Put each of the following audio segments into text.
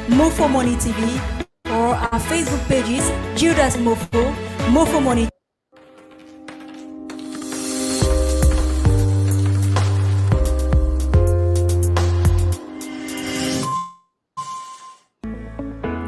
MOFFO Money TV, or our Facebook pages, Judas MOFFO, MOFFO Money.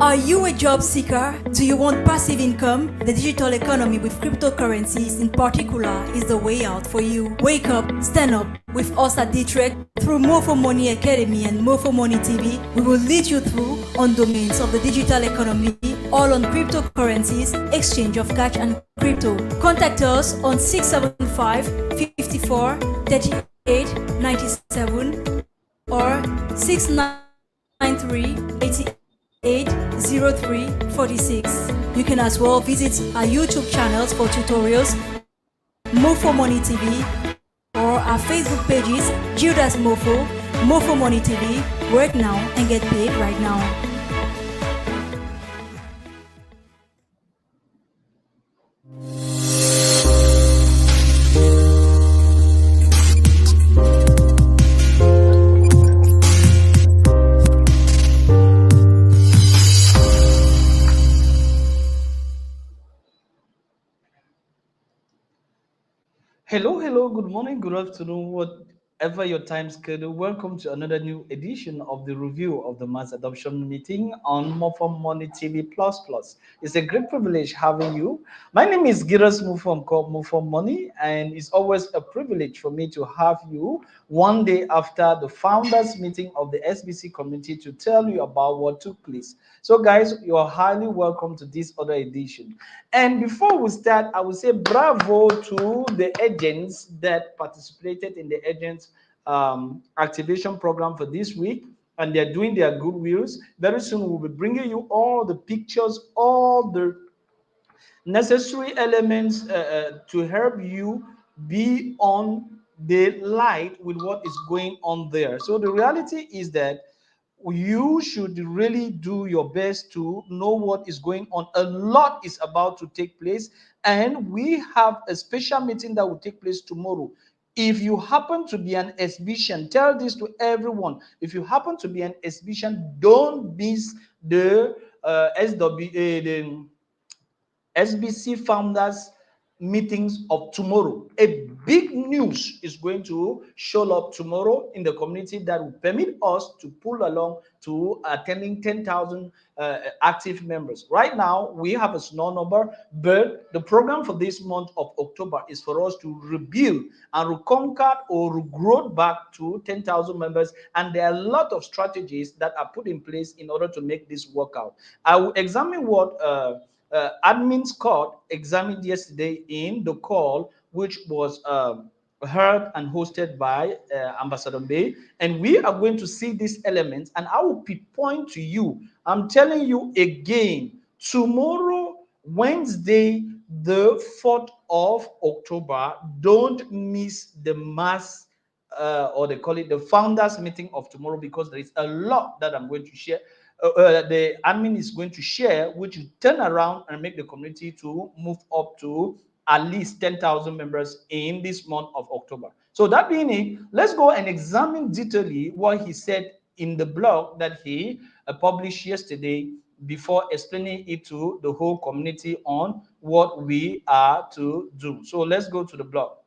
Are you a job seeker? Do you want passive income? The digital economy with cryptocurrencies in particular is the way out for you. Wake up, stand up with us at D-Trek. Through MOFFO Money Academy and MOFFO Money TV, we will lead you through on domains of the digital economy, all on cryptocurrencies, exchange of cash and crypto. Contact us on 675 54 38 97 or 693 880346. You can as well visit our YouTube channels for tutorials, MOFFO Money TV, or our Facebook pages, Judas MOFFO, MOFFO Money TV. Work now and get paid right now. Hello, good morning, good afternoon, whatever your time schedule. Welcome to another new edition of the review of the mass adoption meeting on MOFFO Money TV Plus Plus. It's a great privilege having you. My name is Giras Mufom called MOFFO Money, and it's always a privilege for me to have you one day after the founders meeting of the SBC community to tell you about what took place. So, guys, you are highly welcome to this other edition. And before we start, I will say bravo to the agents that participated in the agents activation program for this week, and they're doing their good wills. Very soon we'll be bringing you all the pictures, all the necessary elements to help you be on the light with what is going on there. So the reality is that you should really do your best to know what is going on. A lot is about to take place, and we have a special meeting that will take place tomorrow. If you happen to be an exhibition, tell this to everyone. If you happen to be an exhibition, don't miss the the SBC founders meetings of tomorrow. A big news is going to show up tomorrow in the community that will permit us to pull along to attending 10,000 active members. Right now, we have a small number, but the program for this month of October is for us to rebuild and reconquer or regrow back to 10,000 members. And there are a lot of strategies that are put in place in order to make this work out. I will examine what admin Scott examined yesterday in the call, which was heard and hosted by Ambassador Bay. And we are going to see these elements, and I will point to you. I'm telling you again, tomorrow, Wednesday, the 4th of October, don't miss the mass or they call it the founders meeting of tomorrow, because there is a lot that I'm going to share. The admin is going to share, which will turn around and make the community to move up to at least 10,000 members in this month of October. So that being it, let's go and examine detailedly what he said in the blog that he published yesterday before explaining it to the whole community on what we are to do. So let's go to the blog.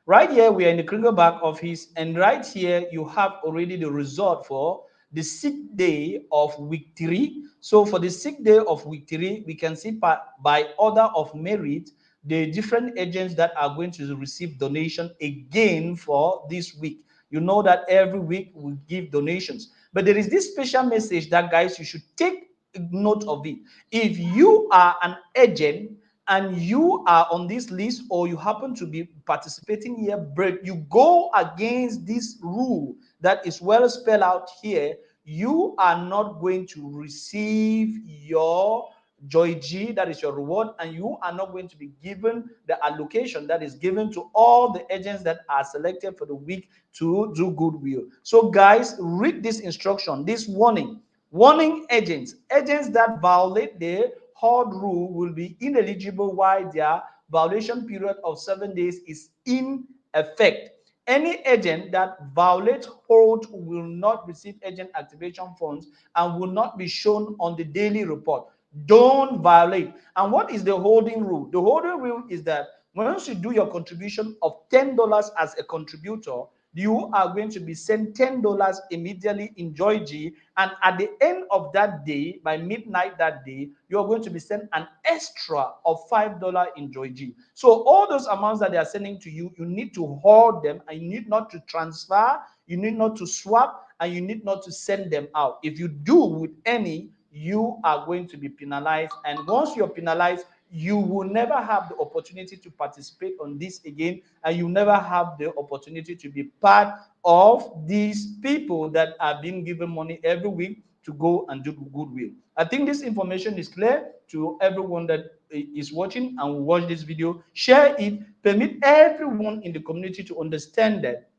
Right here, we are in the Kringle back office, and right here, you have already the result for the 6th day of week 3. So for the 6th day of week 3, we can see by order of merit, the different agents that are going to receive donation again for this week. You know that every week we give donations, but there is this special message that, guys, you should take note of it. If you are an agent and you are on this list, or you happen to be participating here, but you go against this rule that is well spelled out here, you are not going to receive your Joy G, that is your reward, and you are not going to be given the allocation that is given to all the agents that are selected for the week to do goodwill. So, guys, read this instruction, this warning. Warning agents that violate the hard rule will be ineligible while their violation period of 7 days is in effect. Any agent that violates hold will not receive agent activation funds and will not be shown on the daily report. Don't violate. And what is the holding rule? The holding rule is that once you do your contribution of $10 as a contributor, you are going to be sent $10 immediately in Joy G, and at the end of that day, by midnight that day, you are going to be sent an extra of $5 in Joy G. So all those amounts that they are sending to you, you need to hold them, and you need not to transfer, you need not to swap, and you need not to send them out. If you do with any, you are going to be penalized, and once you're penalized, you will never have the opportunity to participate on this again, and you never have the opportunity to be part of these people that are being given money every week to go and do goodwill. I think this information is clear to everyone that is watching and will watch this video. Share it, permit everyone in the community to understand that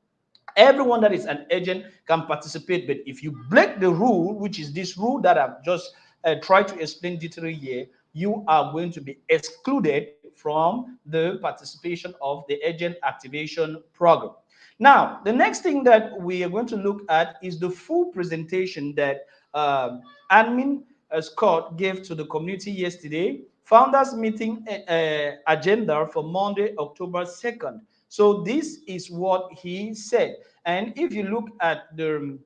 everyone that is an agent can participate, but if you break the rule, which is this rule that I've just tried to explain detailedly here, you are going to be excluded from the participation of the agent activation program. Now, the next thing that we are going to look at is the full presentation that admin Scott gave to the community yesterday. Founders meeting agenda for Monday, October 2nd. So this is what he said. And if you look at the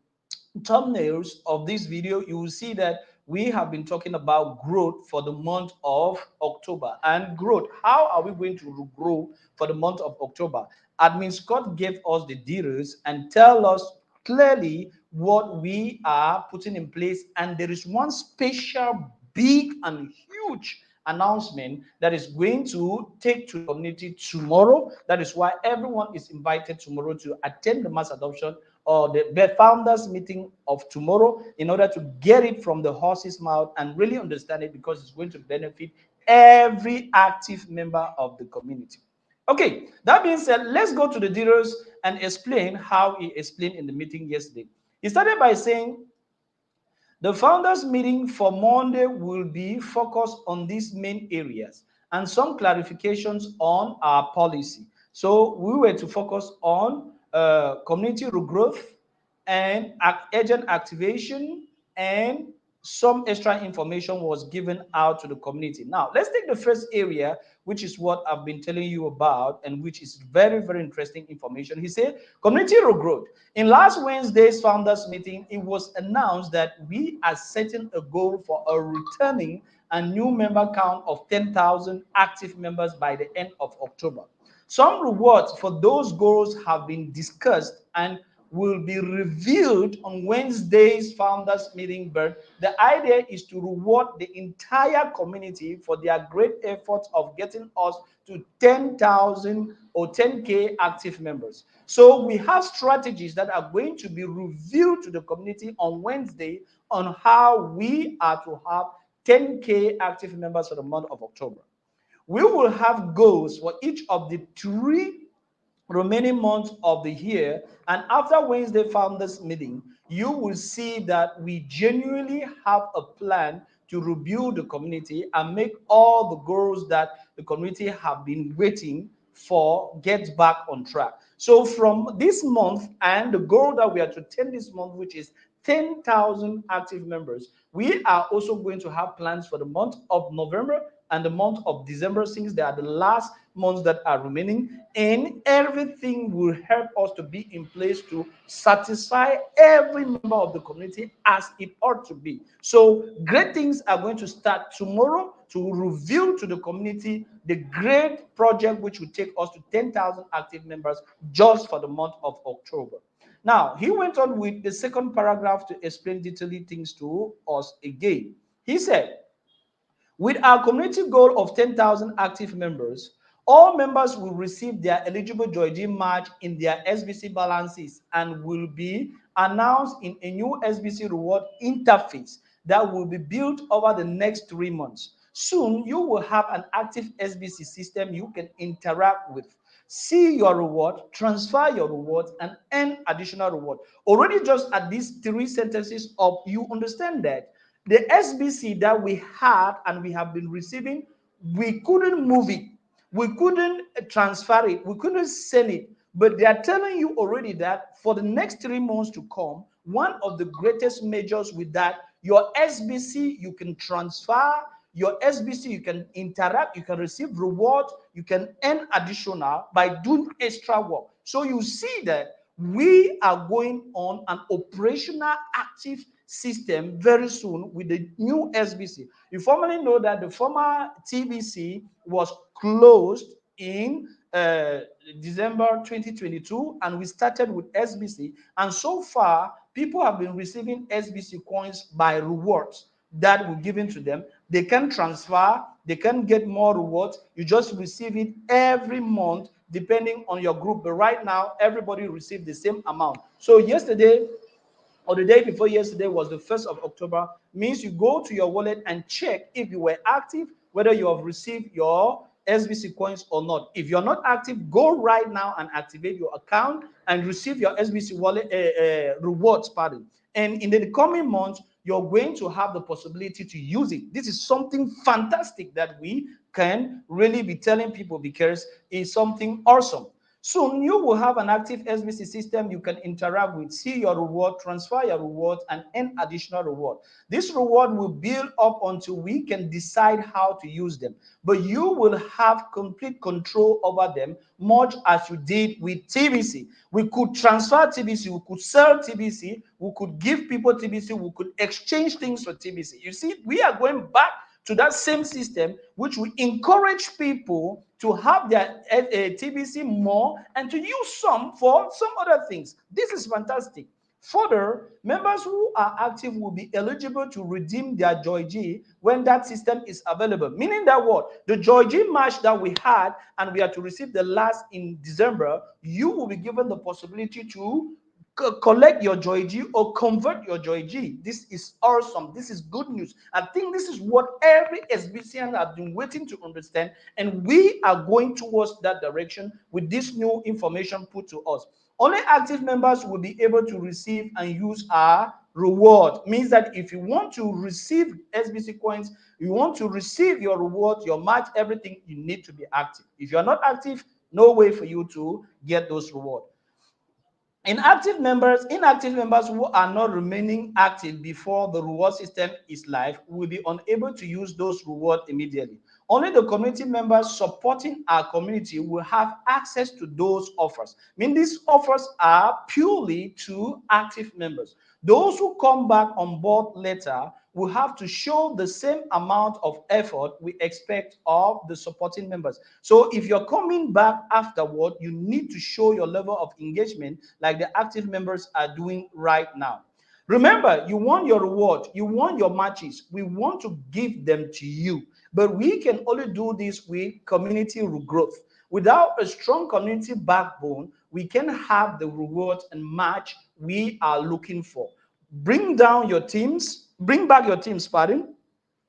thumbnails of this video, you will see that we have been talking about growth for the month of October. And growth, how are we going to grow for the month of October? Admin Scott gave us the details and tell us clearly what we are putting in place. And there is one special, big and huge announcement that is going to take to the community tomorrow. That is why everyone is invited tomorrow to attend the mass adoption or the founders meeting of tomorrow, in order to get it from the horse's mouth and really understand it, because it's going to benefit every active member of the community. Okay, that being said, let's go to the details and explain how he explained in the meeting yesterday. He started by saying the founders meeting for Monday will be focused on these main areas and some clarifications on our policy. So we were to focus on community regrowth and agent activation, and some extra information was given out to the community. Now, let's take the first area, which is what I've been telling you about, and which is very, very interesting information. He said, community regrowth. In last Wednesday's founders meeting, it was announced that we are setting a goal for a returning a new member count of 10,000 active members by the end of October. Some rewards for those goals have been discussed and will be revealed on Wednesday's founders meeting, but the idea is to reward the entire community for their great efforts of getting us to 10,000 or 10K active members. So we have strategies that are going to be revealed to the community on Wednesday on how we are to have 10K active members for the month of October. We will have goals for each of the 3 remaining months of the year, and after Wednesday founders meeting, you will see that we genuinely have a plan to rebuild the community and make all the goals that the community have been waiting for get back on track. So from this month, and the goal that we are to attain this month, which is 10,000 active members, we are also going to have plans for the month of November and the month of December, since they are the last months that are remaining, and everything will help us to be in place to satisfy every member of the community as it ought to be. So great things are going to start tomorrow to reveal to the community the great project which will take us to 10,000 active members just for the month of October. Now, he went on with the second paragraph to explain detailing things to us again. He said, with our community goal of 10,000 active members, all members will receive their eligible Joy match in their SBC balances and will be announced in a new SBC reward interface that will be built over the next 3 months. Soon, you will have an active SBC system you can interact with, see your reward, transfer your rewards, and earn additional reward. Already just at these 3 sentences up, you understand that the SBC that we had and we have been receiving, we couldn't move it, we couldn't transfer it, we couldn't send it, But they are telling you already that for the next 3 months to come, one of the greatest measures with that, your SBC, you can transfer your SBC, you can interact, you can receive reward, you can earn additional by doing extra work. So you see that we are going on an operational active system very soon with the new SBC. You formerly know that the former TBC was closed in December 2022, and we started with SBC, and so far people have been receiving SBC coins by rewards that were given to them. They can transfer, they can get more rewards. You just receive it every month depending on your group, but right now everybody received the same amount. So yesterday or the day before yesterday was the 1st of October, means you go to your wallet and check if you were active, whether you have received your SBC coins or not. If you're not active, go right now and activate your account and receive your SBC wallet rewards, pardon. And in the coming months, you're going to have the possibility to use it. This is something fantastic that we can really be telling people because it's something awesome. Soon you will have an active SBC system you can interact with, see your reward, transfer your reward, and earn additional reward. This reward will build up until we can decide how to use them. But you will have complete control over them, much as you did with TBC. We could transfer TBC, we could sell TBC, we could give people TBC, we could exchange things for TBC. You see, we are going back to that same system, which will encourage people to have their TBC more and to use some for some other things. This is fantastic. Further, members who are active will be eligible to redeem their Joy G when that system is available. Meaning that what? The Joy G match that we had and we are to receive the last in December, you will be given the possibility to collect your Joy G or convert your Joy G. This is awesome. This is good news. I think this is what every SBCN has been waiting to understand, and we are going towards that direction with this new information put to us. Only active members will be able to receive and use our reward. Means that if you want to receive SBC coins, you want to receive your reward, your match, everything, you need to be active. If you're not active, no way for you to get those rewards. Inactive members who are not remaining active before the reward system is live will be unable to use those rewards immediately. Only the community members supporting our community will have access to those offers. I mean, these offers are purely to active members. Those who come back on board later will have to show the same amount of effort we expect of the supporting members. So if you're coming back afterward, you need to show your level of engagement like the active members are doing right now. Remember, you want your reward, you want your matches. We want to give them to you, but we can only do this with community regrowth. Without a strong community backbone, we can have the reward and match we are looking for. Bring back your teams, pardon,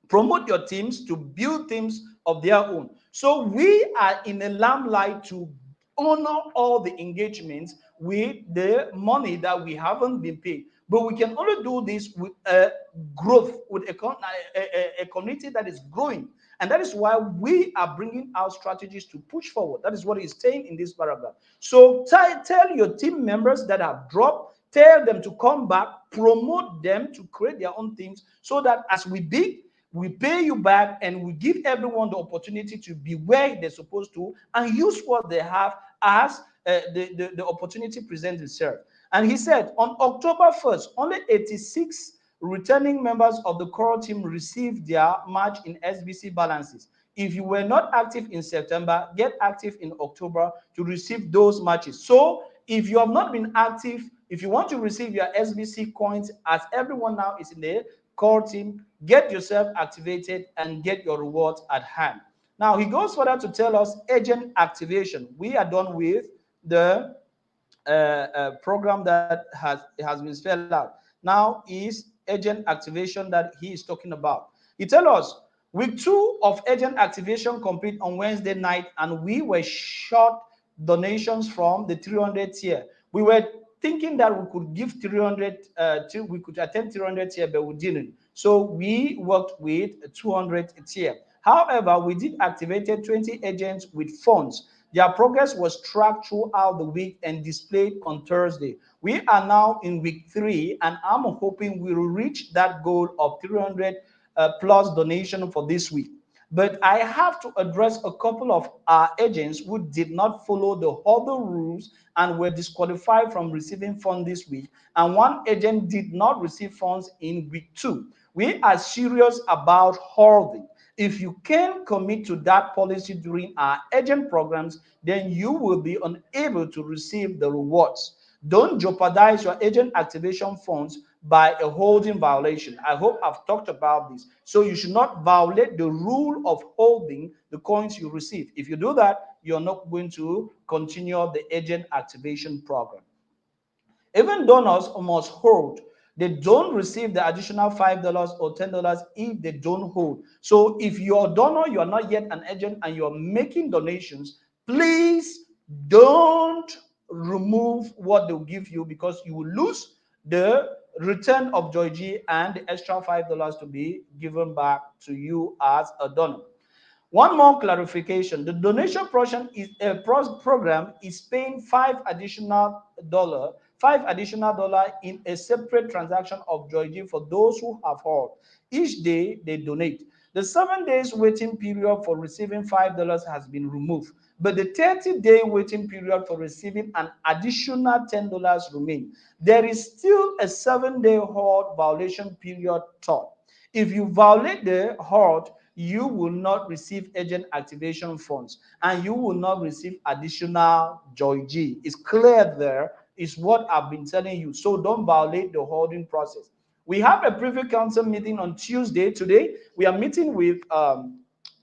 promote your teams to build teams of their own. So we are in a limelight to honor all the engagements with the money that we haven't been paid. But we can only do this with a growth, with a community that is growing. And that is why we are bringing out strategies to push forward. That is what he's saying in this paragraph. So tell your team members that have dropped, tell them to come back, promote them to create their own teams so that as we bid, we pay you back and we give everyone the opportunity to be where they're supposed to and use what they have as the opportunity presents itself. And he said on October 1st, only 86 returning members of the core team received their match in SBC balances. If you were not active in September, get active in October to receive those matches. So if you have not been active, if you want to receive your SBC coins, as everyone now is in the core team, get yourself activated and get your rewards at hand. Now he goes further to tell us agent activation. We are done with the program that has been spelled out. Now is agent activation that he is talking about. He tells us week 2 of agent activation complete on Wednesday night, and we were short donations from the 300 tier. We were thinking that we could give 300, we could attend 300 tier, but we didn't. So we worked with 200 tier. However, we did activated 20 agents with funds. Their progress was tracked throughout the week and displayed on Thursday. We are now in week 3, and I'm hoping we'll reach that goal of 300 plus donation for this week. But I have to address a couple of our agents who did not follow the other rules and were disqualified from receiving funds this week. And one agent did not receive funds in week 2. We are serious about holding. If you can commit to that policy during our agent programs, then you will be unable to receive the rewards. Don't jeopardize your agent activation funds by a holding violation. I hope I've talked about this. So you should not violate the rule of holding the coins you receive. If you do that, you're not going to continue the agent activation program. Even donors must hold. They don't receive the additional $5 or $10 if they don't hold. So if you're a donor, you are not yet an agent, and you're making donations, please don't remove what they'll give you, because you will lose the return of Joy G and the extra $5 to be given back to you as a donor. One more clarification: the donation portion is a program is paying $5 additional in a separate transaction of Joy G for those who have heard. Each day they donate. The 7 days waiting period for receiving $5 has been removed, but the 30-day waiting period for receiving an additional $10 remains. There is still a 7-day hold violation period taught. If you violate the hold, you will not receive agent activation funds, and you will not receive additional Joy G. It's clear there. Is what I've been telling you. So don't violate the holding process. We have a privy council meeting on Tuesday. Today, we are meeting with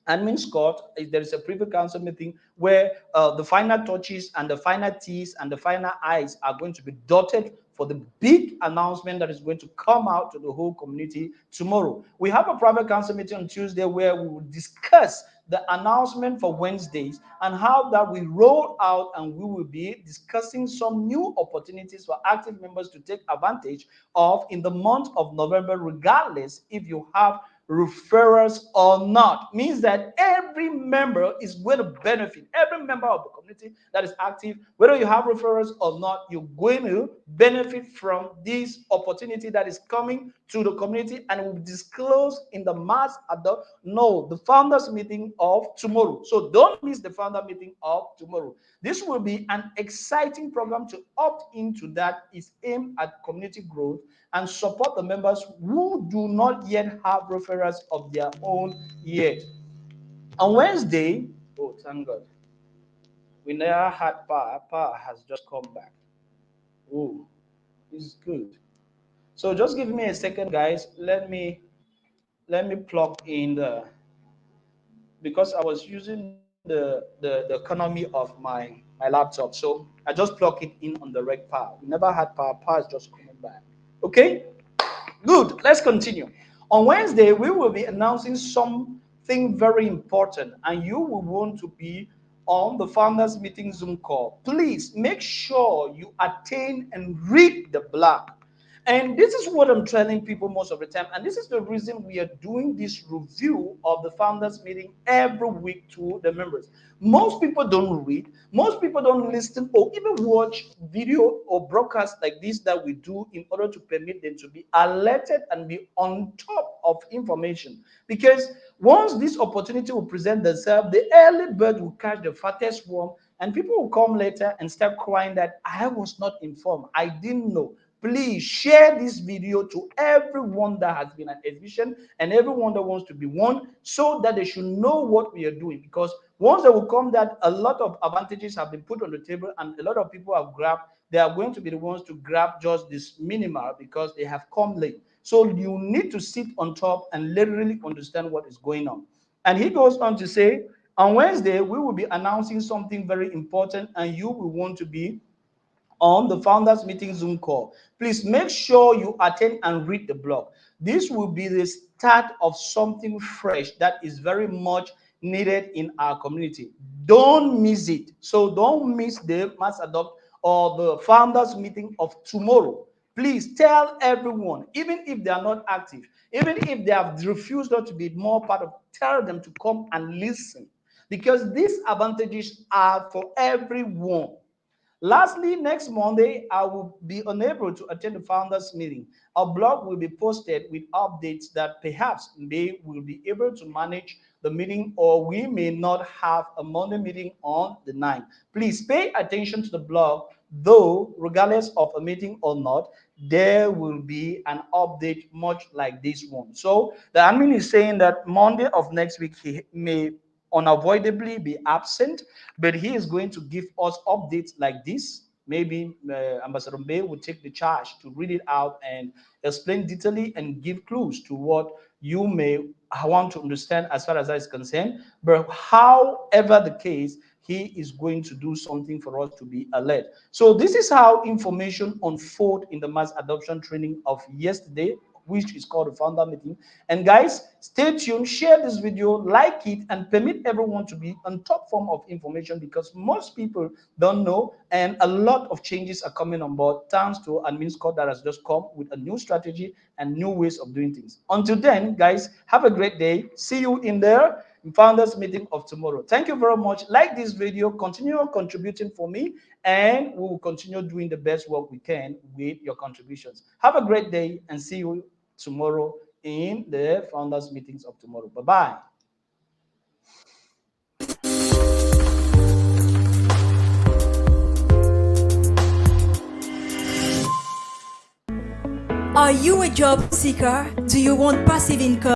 admin Scott. There is a privy council meeting where the final touches and the final T's and the final I's are going to be dotted for the big announcement that is going to come out to the whole community tomorrow. We have a private council meeting on Tuesday where we will discuss the announcement for Wednesdays and how that we roll out, and we will be discussing some new opportunities for active members to take advantage of in the month of November, regardless if you have referrals or not. Means that every member is going to benefit. Every member of the community that is active, whether you have referrals or not, you're going to benefit from this opportunity that is coming to the community, and will be disclosed in the the founders meeting of tomorrow. So don't miss the founder meeting of tomorrow. This will be an exciting program. To opt into that is aimed at community growth and support the members who do not yet have referrals of their own yet. On Wednesday, oh, thank God, we never had power. Power has just come back. Oh, it's good. So just give me a second, guys. Let me plug in the, because I was using the economy of my laptop. So I just plug it in on the right power. We never had power. Power is just coming back. Okay? Good. Let's continue. On Wednesday, we will be announcing something very important, and you will want to be on the founders meeting Zoom call. Please make sure you attend and read the blog. And this is what I'm telling people most of the time. And this is the reason we are doing this review of the founders meeting every week to the members. Most people don't read, most people don't listen or even watch video or broadcasts like this that we do in order to permit them to be alerted and be on top of information. Because once this opportunity will present themselves, the early bird will catch the fattest worm, and people will come later and start crying that I was not informed, I didn't know. Please share this video to everyone that has been an exhibition and everyone that wants to be one, so that they should know what we are doing. Because once they will come that a lot of advantages have been put on the table and a lot of people have grabbed, they are going to be the ones to grab just this minimal because they have come late. So you need to sit on top and literally understand what is going on. And he goes on to say, on Wednesday, we will be announcing something very important, and you will want to be on the founders meeting Zoom call. Please make sure you attend and read the blog. This will be the start of something fresh that is very much needed in our community. Don't miss it. So don't miss the mass adopt or the founders meeting of tomorrow. Please tell everyone, even if they are not active, even if they have refused not to be more part of, tell them to come and listen. because these advantages are for everyone. Lastly, next Monday, I will be unable to attend the founders meeting. A blog will be posted with updates that perhaps they will be able to manage the meeting, or we may not have a Monday meeting on the 9th. Please pay attention to the blog, though, regardless of a meeting or not, there will be an update much like this one. So the admin is saying that Monday of next week he may unavoidably be absent, but he is going to give us updates like this. Maybe Ambassador Bay will take the charge to read it out and explain detailedly and give clues to what you may want to understand as far as that is concerned. But however the case, he is going to do something for us to be alert. So this is how information unfold in the mass adoption training of yesterday, which is called the founder meeting. And guys, stay tuned, share this video, like it, and permit everyone to be on top form of information, because most people don't know, and a lot of changes are coming on board thanks to admin Scott that has just come with a new strategy and new ways of doing things. Until then, guys, have a great day. See you in there. Founders meeting of tomorrow. Thank you very much. Like this video, continue contributing for me, and we will continue doing the best work we can with your contributions. Have a great day, and see you tomorrow in the founders meetings of tomorrow. Bye-bye. Are you a job seeker? Do you want passive income?